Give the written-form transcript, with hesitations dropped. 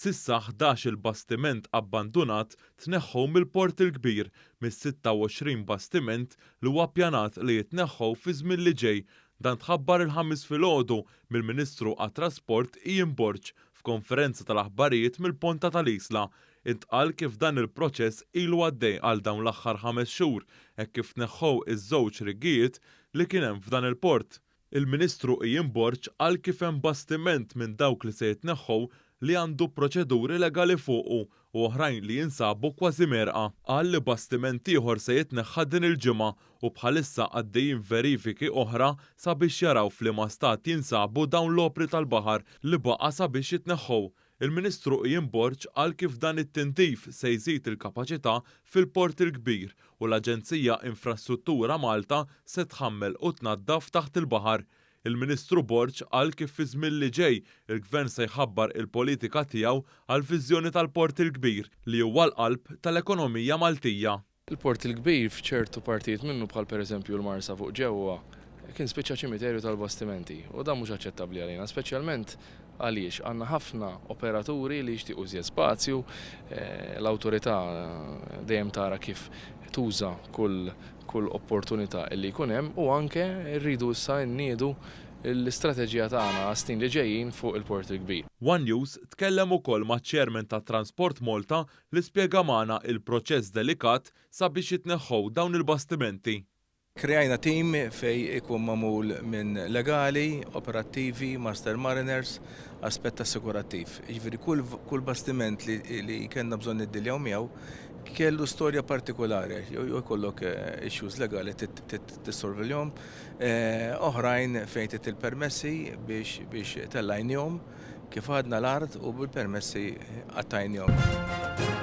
Sissa 11 il-bastiment abbandunat tneħħew mill-port il-kbir mis-26 bastiment li huwa ppjanat li jitneħħew fi żmien li ġej. Dan tħabbar il-ħamis filgħodu mill-Ministru għat-Trasport Ian Borg f'konferenza tal-aħbarijiet mill-Ponta tal-Isla. Intqal kif dan il-proċess ilu għaddej għal dawn l-aħħar 5 xhur hekk kif tneħħew iż-żewġ rigijiet li kien hemm f'dan il-port. Il-Ministru Ian Borg qal kif hemm bastiment minn dawk li se jitneħħew li għandu proċeduri legali fuqu u oħrajn li jinsabu kważi merqa. Qal li bastiment ieħor se jitneħħa din il-ġimgħa u bħalissa għaddejjin verifiki oħra sabiex jaraw f'liema stat jinsabu dawn l-opri tal-baħar li baqa' sabiex jitneħħew. Il-Ministru Ian Borg qal kif dan it-tintif se jżid il-kapaċità fil-port il-kbir u l-Aġenzija Infrastruttura Malta se tħammel u tnaddaf taħt il-baħar. Il-Ministru Borg qal kif fi żmien li ġej il-Gvern se jħabbar il-politika tiegħu għal viżjoni tal-port il-kbir li huwa l-qalb tal-ekonomija Maltija. Il-port il-kbir f'ċertu partijiet minnu bħal pereżempju l-Marsa fuq ġewwa kien spiċċa ċimiterju tal-bastimenti u dan mhux aċċettabbli għalina, speċjalment għaliex għandna ħafna operaturi li jixtiequ iżjed spazju, l-awtorità dejjem tara kif tuża kull opportunità li jkun hemm u anke rridu issa nniedu l-istrateġija tagħna għas-snin li ġejjin fuq il-port il-kbir. One News tkellem ukoll maċ-Chairman tat-Transport Malta li spjega magħna il-proċess delikat sabiex jitneħħew dawn il-bastimenti. Kreajna tim fej ikun mamul minn legali, operattivi, master mariners, aspett assikurattiv. Ġifieri kull bastiment li kellna bżonn niddiljaw miegħu kellu storja partikolari, jew jkollok issues legali tissorveljhom, oħrajn fejn tit il-permessi biex tellajnihom kif għadna l-art u bil-permessi għattajnihom.